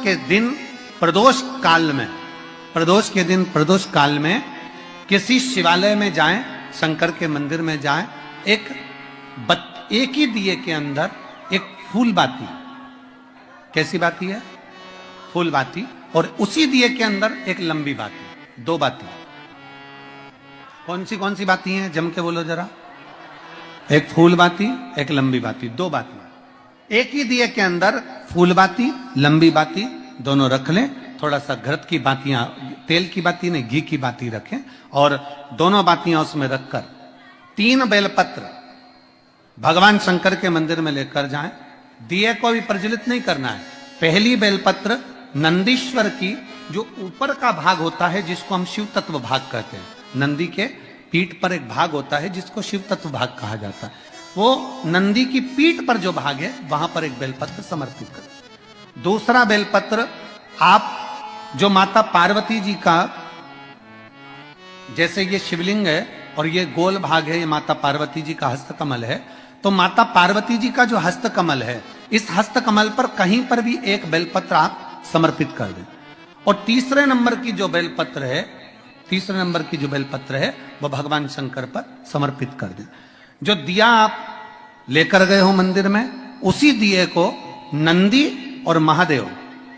के दिन प्रदोष काल में, प्रदोष के दिन प्रदोष काल में किसी शिवालय में जाएं, शंकर के मंदिर में जाएं, एक ही दिए के अंदर एक फूल बाती, कैसी बाती है? फूल बाती, और उसी दिए के अंदर एक लंबी बाती, दो बाती। कौन सी बाती हैं? जम के बोलो जरा। एक फूल बाती, एक लंबी बाती, दो बाती। एक ही दिए के अंदर फूल बाती, लंबी बाती दोनों रख लें। थोड़ा सा घृत की बातियां, तेल की बाती नहीं, घी की बाती रखें, और दोनों बातियां उसमें रखकर 3 बेलपत्र भगवान शंकर के मंदिर में लेकर जाएं। दिए को भी प्रज्वलित नहीं करना है। पहली बेलपत्र नंदीश्वर की, जो ऊपर का भाग होता है जिसको हम शिव तत्व भाग कहते हैं, नंदी के पीठ पर एक भाग होता है जिसको शिव तत्व भाग कहा जाता है, वो नंदी की पीठ पर जो भाग है वहां पर एक बेलपत्र समर्पित करें। दूसरा बेलपत्र आप जो माता पार्वती जी का, जैसे ये शिवलिंग है और ये गोल भाग है, ये माता पार्वती जी का हस्तकमल है, तो माता पार्वती जी का जो हस्तकमल है, इस हस्तकमल पर कहीं पर भी एक बेलपत्र आप समर्पित कर दें। और तीसरे नंबर की जो बेलपत्र है वह भगवान शंकर पर समर्पित कर दें। जो दिया आप लेकर गए हो मंदिर में, उसी दिए को नंदी और महादेव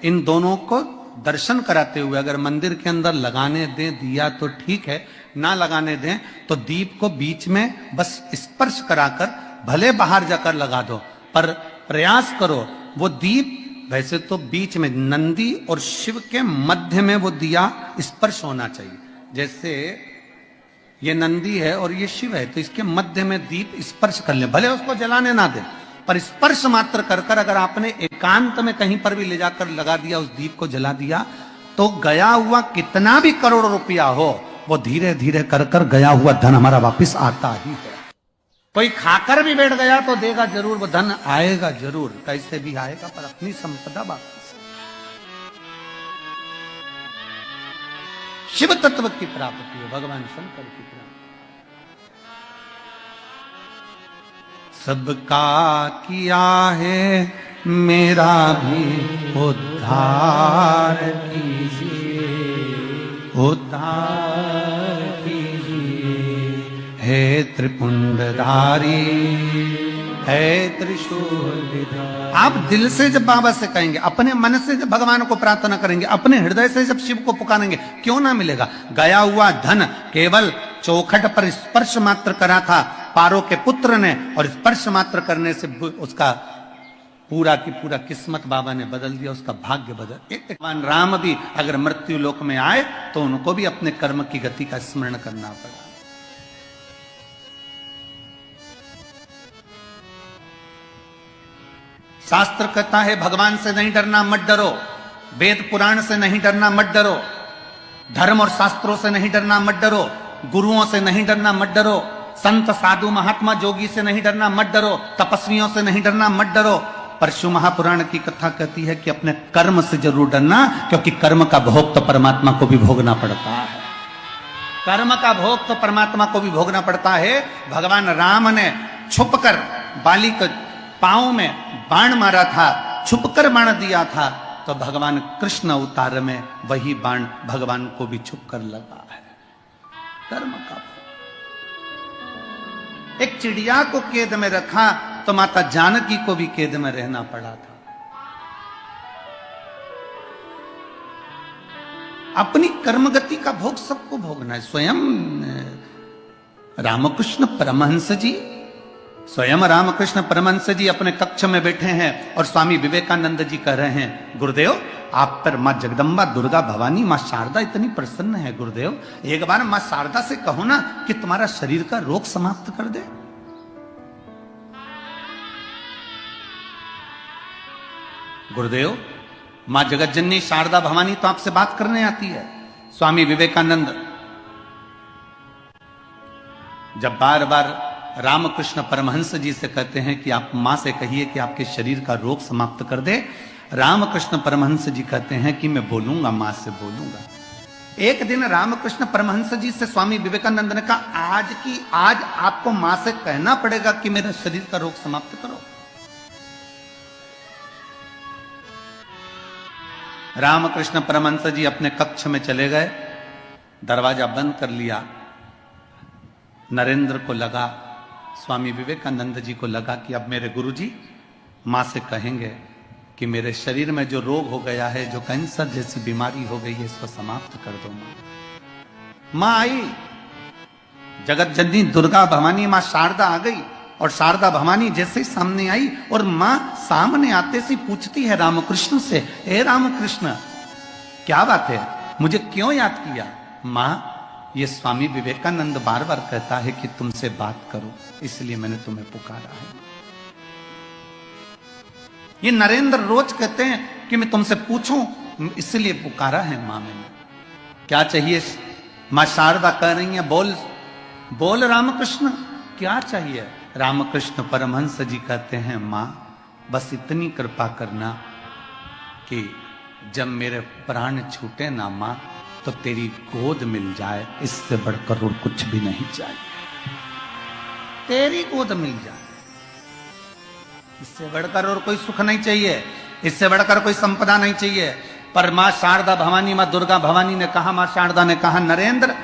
इन दोनों को दर्शन कराते हुए अगर मंदिर के अंदर लगाने दें दिया तो ठीक है, ना लगाने दें तो दीप को बीच में बस स्पर्श कराकर भले बाहर जाकर लगा दो, पर प्रयास करो वो दीप, वैसे तो बीच में नंदी और शिव के मध्य में वो दिया स्पर्श होना चाहिए। जैसे ये नंदी है और ये शिव है, तो इसके मध्य में दीप स्पर्श कर ले, भले उसको जलाने ना दे, पर स्पर्श मात्र कर कर अगर आपने एकांत में कहीं पर भी ले जाकर लगा दिया, उस दीप को जला दिया, तो गया हुआ कितना भी करोड़ रुपया हो, वो धीरे धीरे कर कर गया हुआ धन हमारा वापिस आता ही है। कोई खाकर भी बैठ गया तो देगा जरूर, वो धन आएगा जरूर, कैसे भी आएगा, पर अपनी संपदा वापिस। शिव तत्व की प्राप्ति है, भगवान शंकर की प्राप्ति। सबका किया है मेरा भी उद्धार कीजिए, उद्धार कीजिए, हे त्रिपुंडधारी, है त्रिशूलधारी। आप दिल से जब बाबा से कहेंगे, अपने मन से जब भगवान को प्रार्थना करेंगे, अपने हृदय से जब शिव को पुकारेंगे, क्यों ना मिलेगा। गया हुआ धन केवल चौखट पर स्पर्श मात्र करा था पारो के पुत्र ने, और स्पर्श मात्र करने से उसका पूरा की पूरा किस्मत बाबा ने बदल दिया, उसका भाग्य बदल। एक भगवान राम भी अगर मृत्यु लोक में आए तो उनको भी अपने कर्म की गति का स्मरण करना पड़ा। शास्त्र कहता है भगवान से नहीं डरना, मत डरो। वेद पुराण से नहीं डरना, मत डरो। धर्म और शास्त्रों से नहीं डरना, मत डरो। गुरुओं से नहीं डरना, मत डरो। संत साधु महात्मा जोगी से नहीं डरना, मत डरो। तपस्वियों से नहीं डरना, मत डरो। परशु महापुराण की कथा कहती है कि अपने कर्म से जरूर डरना, क्योंकि कर्म का भोग तो परमात्मा को भी भोगना पड़ता है। कर्म का भोग तो परमात्मा को भी भोगना पड़ता है। भगवान राम ने छुपकर बाली के पांव में बाण मारा था, छुपकर बाण दिया था, तो भगवान कृष्ण अवतार में वही बाण भगवान को भी छुपकर लगा है। कर्म का भोग। एक चिड़िया को कैद में रखा तो माता जानकी को भी कैद में रहना पड़ा था। अपनी कर्मगति का भोग सबको भोगना है। स्वयं रामकृष्ण परमहंस जी, स्वयं रामकृष्ण परमहंस जी अपने कक्ष में बैठे हैं और स्वामी विवेकानंद जी कह रहे हैं, गुरुदेव आप पर मां जगदम्बा, दुर्गा, भवानी, मां शारदा इतनी प्रसन्न है। गुरुदेव एक बार मां शारदा से कहो ना कि तुम्हारा शरीर का रोग समाप्त कर दे। गुरुदेव मां जगतजननी शारदा भवानी तो आपसे बात करने आती है। स्वामी विवेकानंद जब बार बार रामकृष्ण परमहंस जी से कहते हैं कि आप मां से कहिए कि आपके शरीर का रोग समाप्त कर दे, रामकृष्ण परमहंस जी कहते हैं कि मैं बोलूंगा, मां से बोलूंगा। एक दिन रामकृष्ण परमहंस जी से स्वामी विवेकानंद ने कहा, आज आपको मां से कहना पड़ेगा कि मेरे शरीर का रोग समाप्त करो। रामकृष्ण परमहंस जी अपने कक्ष में चले गए, दरवाजा बंद कर लिया। नरेंद्र को लगा, स्वामी विवेकानंद जी को लगा कि अब मेरे गुरुजी मां से कहेंगे कि मेरे शरीर में जो रोग हो गया है, जो कैंसर जैसी बीमारी हो गई है, इसको समाप्त कर दो मां। मां आई, जगत जननी दुर्गा भवानी मां शारदा आ गई, और शारदा भवानी जैसे ही सामने आई और मां सामने आते से पूछती है रामकृष्ण से, हे रामकृष्ण क्या बात है, मुझे क्यों याद किया? मां, ये स्वामी विवेकानंद बार बार कहता है कि तुमसे बात करो, इसलिए मैंने तुम्हें पुकारा है। ये नरेंद्र रोज कहते हैं कि मैं तुमसे पूछूं, इसलिए पुकारा है मां मैंने। क्या चाहिए? मां शारदा कह रही है, बोल बोल रामकृष्ण क्या चाहिए? रामकृष्ण परमहंस जी कहते हैं, मां बस इतनी कृपा करना कि जब मेरे प्राण छूटे ना मां, तो तेरी गोद मिल जाए, इससे बढ़कर और कुछ भी नहीं चाहिए। तेरी गोद मिल जाए, इससे बढ़कर और कोई सुख नहीं चाहिए, इससे बढ़कर कोई संपदा नहीं चाहिए। पर मां शारदा भवानी, मां दुर्गा भवानी ने कहा, मां शारदा ने कहा, नरेंद्र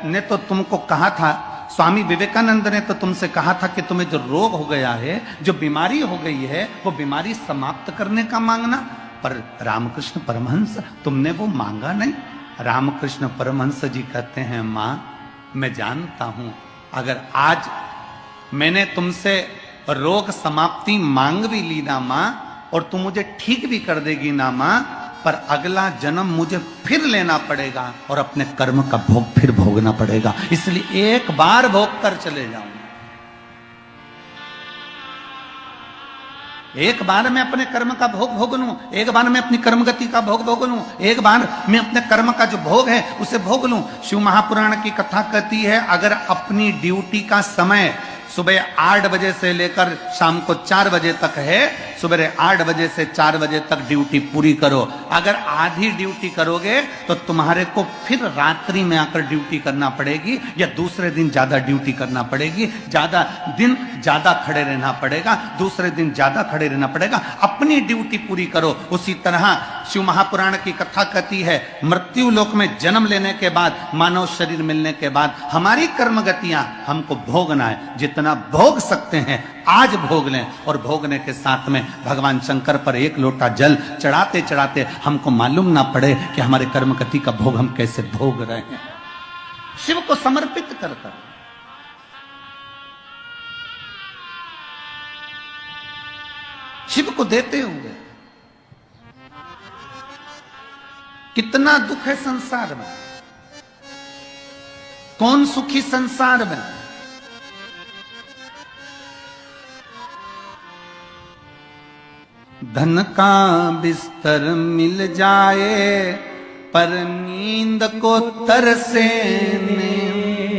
ने तो तुमको कहा था, स्वामी विवेकानंद ने तो तुमसे कहा था कि तुम्हें जो रोग हो गया है, जो बीमारी हो गई है, वो बीमारी समाप्त करने का मांगना। पर रामकृष्ण परमहंस तुमने वो मांगा नहीं। रामकृष्ण परमहंस जी कहते हैं, मां मैं जानता हूं, अगर आज मैंने तुमसे रोग समाप्ति मांग भी ली ना मां, और तुम मुझे ठीक भी कर देगी ना मां, पर अगला जन्म मुझे फिर लेना पड़ेगा और अपने कर्म का भोग फिर भोगना पड़ेगा, इसलिए एक बार भोग कर चले जाऊंगा। एक बार मैं अपने कर्म का भोग भोग लूं, एक बार मैं अपनी कर्म गति का भोग भोग लूं, एक बार मैं अपने कर्म का जो भोग है उसे भोग लूं। शिव महापुराण की कथा कहती है, अगर अपनी ड्यूटी का समय सुबह 8 बजे से लेकर शाम को 4 बजे तक है, सुबह 8 बजे से 4 बजे तक ड्यूटी पूरी करो। अगर आधी ड्यूटी करोगे तो तुम्हारे को फिर रात्रि में आकर ड्यूटी करना पड़ेगी, या दूसरे दिन ज्यादा ड्यूटी करना पड़ेगी, ज्यादा दिन ज्यादा खड़े रहना पड़ेगा, दूसरे दिन ज्यादा खड़े रहना पड़ेगा। अपनी ड्यूटी पूरी करो। उसी तरह शिव महापुराण की कथा कहती है, मृत्यु लोक में जन्म लेने के बाद, मानव शरीर मिलने के बाद हमारी कर्म गतियां हमको भोगना है। जितना भोग सकते हैं आज भोग लें, और भोगने के साथ में भगवान शंकर पर एक लोटा जल चढ़ाते चढ़ाते हमको मालूम ना पड़े कि हमारे कर्म गति का भोग हम कैसे भोग रहे हैं। शिव को समर्पित कर कर, शिव को देते हुए। कितना दुख है संसार में, कौन सुखी संसार में? धन का बिस्तर मिल जाए पर नींद को तरसे नहीं,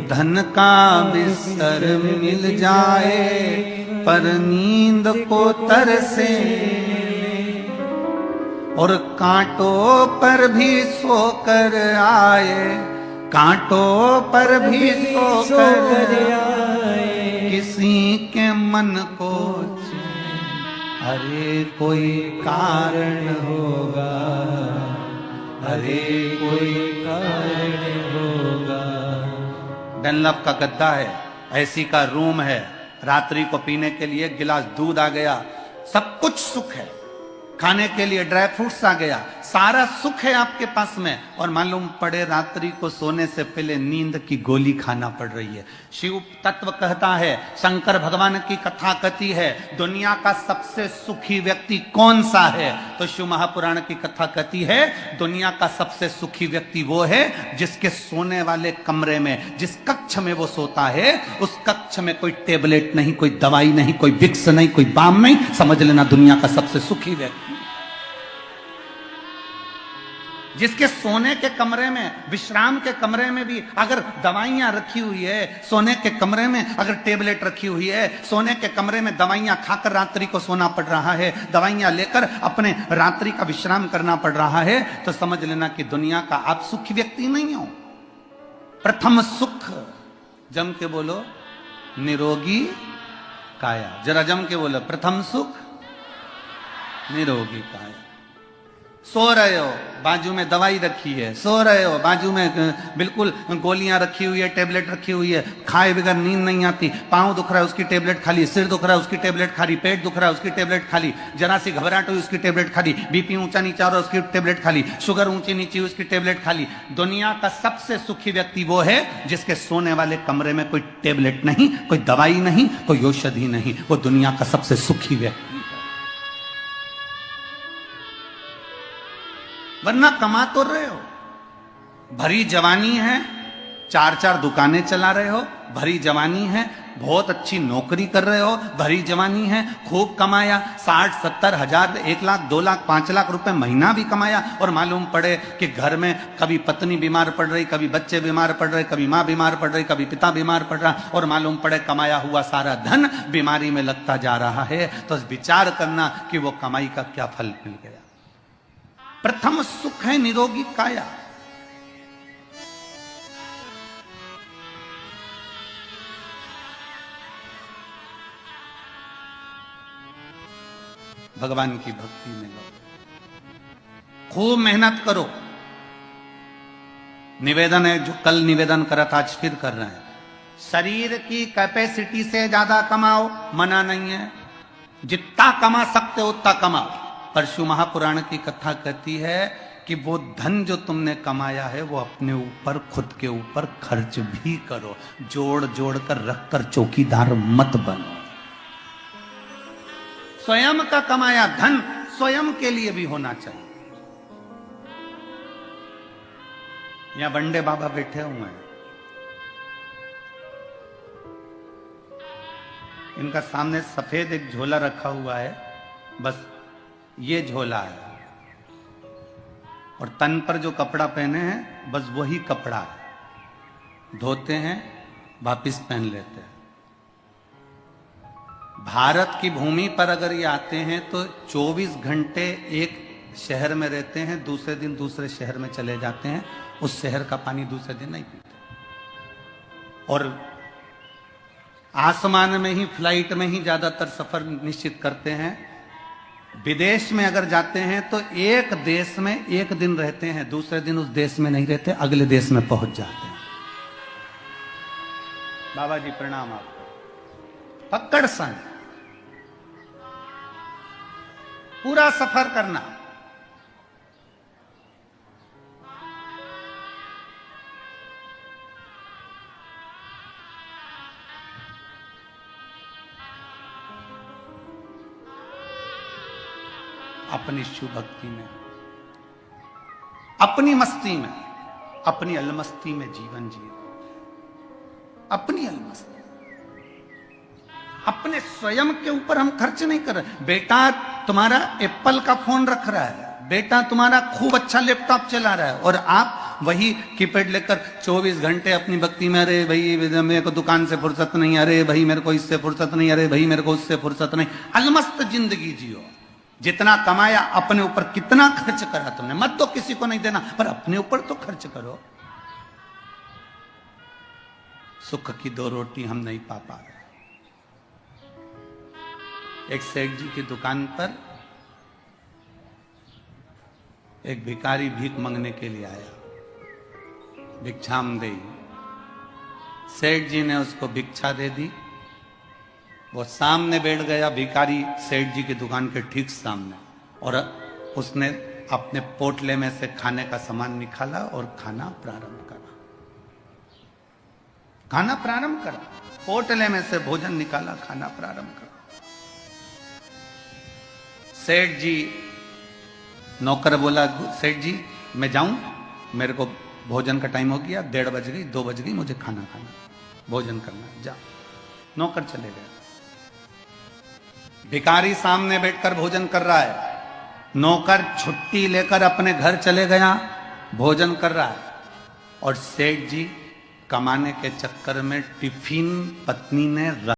धन का बिस्तर मिल जाए पर नींद को तरसे, और कांटों पर भी सोकर आए, कांटों पर भी सोकर आए, किसी के मन को अरे कोई कारण होगा, अरे कोई कारण होगा। डनलप का गद्दा है, ऐसी का रूम है, रात्रि को पीने के लिए गिलास दूध आ गया, सब कुछ सुख है, खाने के लिए ड्राई फ्रूट्स आ गया, सारा सुख है आपके पास में, और मालूम पड़े रात्रि को सोने से पहले नींद की गोली खाना पड़ रही है। शिव तत्व कहता है, शंकर भगवान की कथा कहती है, दुनिया का सबसे सुखी व्यक्ति कौन सा है? तो शिव महापुराण की कथा कहती है, दुनिया का सबसे सुखी व्यक्ति वो है जिसके सोने वाले कमरे में, जिस कक्ष में वो सोता है, उस कक्ष में कोई टेबलेट नहीं, कोई दवाई नहीं, कोई विक्स नहीं, कोई बाम नहीं, समझ लेना दुनिया का सबसे सुखी व्यक्ति। जिसके सोने के कमरे में, विश्राम के कमरे में भी अगर दवाइयां रखी हुई है, सोने के कमरे में अगर टेबलेट रखी हुई है, सोने के कमरे में दवाइयां खाकर रात्रि को सोना पड़ रहा है, दवाइयां लेकर अपने रात्रि का विश्राम करना पड़ रहा है, तो समझ लेना कि दुनिया का आप सुखी व्यक्ति नहीं हो। प्रथम सुख, जम के बोलो, निरोगी काया। जरा जम के बोलो, प्रथम सुख निरोगी काया। सो रहे हो, बाजू में दवाई रखी है, सो रहे हो, बाजू में बिल्कुल गोलियां रखी हुई है, टेबलेट रखी हुई है, खाए बगैर नींद नहीं आती, पाँव दुख रहा है उसकी टेबलेट खा ली, सिर दुख रहा है उसकी टेबलेट खा ली, पेट दुख रहा है उसकी टेबलेट खा ली, जरा सी घबराहट हुई उसकी टेबलेट खा ली, बीपी ऊंचा नीचा हो रहा है उसकी टेबलेट खा ली, शुगर ऊंची नीची हुई उसकी टेबलेट खा ली। दुनिया का सबसे सुखी व्यक्ति वो है जिसके सोने वाले कमरे में कोई टेबलेट नहीं, कोई दवाई नहीं, कोई औषधि नहीं। वो दुनिया का सबसे सुखी व्यक्ति। वरना कमा तो रहे हो, भरी जवानी है, 4-4 दुकानें चला रहे हो, भरी जवानी है, बहुत अच्छी नौकरी कर रहे हो, भरी जवानी है, खूब कमाया, 60-70 हजार, 1 लाख 2 लाख 5 लाख रुपए महीना भी कमाया, और मालूम पड़े कि घर में कभी पत्नी बीमार पड़ रही, कभी बच्चे बीमार पड़ रहे, कभी माँ बीमार पड़ रही, कभी पिता बीमार पड़ रहा, और मालूम पड़े कमाया हुआ सारा धन बीमारी में लगता जा रहा है। तो विचार करना कि वो कमाई का क्या फल मिल गया। प्रथम सुख है निरोगी काया। भगवान की भक्ति में लो, खूब मेहनत करो। निवेदन है जो कल निवेदन करा था, आज फिर कर रहे हैं। शरीर की कैपेसिटी से ज्यादा कमाओ, मना नहीं है, जितना कमा सकते हो उतना कमाओ। परशु महापुराण की कथा कहती है कि वो धन जो तुमने कमाया है वो अपने ऊपर, खुद के ऊपर खर्च भी करो, जोड़ जोड़ कर रख कर चौकीदार मत बनो। स्वयं का कमाया धन स्वयं के लिए भी होना चाहिए। यहां बंडे बाबा बैठे हुए हैं, इनका सामने सफेद एक झोला रखा हुआ है, बस ये झोला है, और तन पर जो कपड़ा पहने हैं बस वही कपड़ा है, धोते हैं वापिस पहन लेते हैं। भारत की भूमि पर अगर ये आते हैं तो 24 घंटे एक शहर में रहते हैं, दूसरे दिन दूसरे शहर में चले जाते हैं, उस शहर का पानी दूसरे दिन नहीं पीते, और आसमान में ही, फ्लाइट में ही ज्यादातर सफर निश्चित करते हैं। विदेश में अगर जाते हैं तो एक देश में एक दिन रहते हैं, दूसरे दिन उस देश में नहीं रहते, अगले देश में पहुंच जाते हैं। बाबा जी प्रणाम आपको। पकड़ संग पूरा सफर करना। अपनी शिव भक्ति में, अपनी मस्ती में, अपनी अलमस्ती में जीवन जिए, अपनी अलमस्ती, अपने स्वयं के ऊपर हम खर्च नहीं कर रहे। बेटा तुम्हारा एप्पल का फोन रख रहा है, बेटा तुम्हारा खूब अच्छा लैपटॉप चला रहा है, और आप वही कीपैड लेकर 24 घंटे अपनी भक्ति में, अरे भाई मेरे को दुकान से फुर्सत नहीं, अरे भाई मेरे को इससे फुर्सत नहीं, अरे भाई मेरे को उससे फुर्सत नहीं। अलमस्त जिंदगी जियो। जितना कमाया अपने ऊपर कितना खर्च करा तुमने, मत तो किसी को नहीं देना, पर अपने ऊपर तो खर्च करो। सुख की 2 रोटी हम नहीं पा रहे। एक सेठ जी की दुकान पर एक भिखारी भीख मांगने के लिए आया, भिक्षाम दे। सेठ जी ने उसको भिक्षा दे दी, वो सामने बैठ गया, भिखारी सेठ जी की दुकान के ठीक सामने, और उसने अपने पोटले में से खाने का सामान निकाला और खाना प्रारंभ करा। खाना प्रारंभ करा, पोटले में से भोजन निकाला, खाना प्रारंभ करा। सेठ जी, नौकर बोला, सेठ जी मैं जाऊं, मेरे को भोजन का टाइम हो गया, 1:30 बज गई, 2 बज गई, मुझे खाना खाना, भोजन करना, जा। नौकर चले गए। भिखारी सामने बैठकर भोजन कर रहा है, नौकर छुट्टी लेकर अपने घर चले गया, भोजन कर रहा है, और सेठ जी कमाने के चक्कर में टिफिन पत्नी ने रख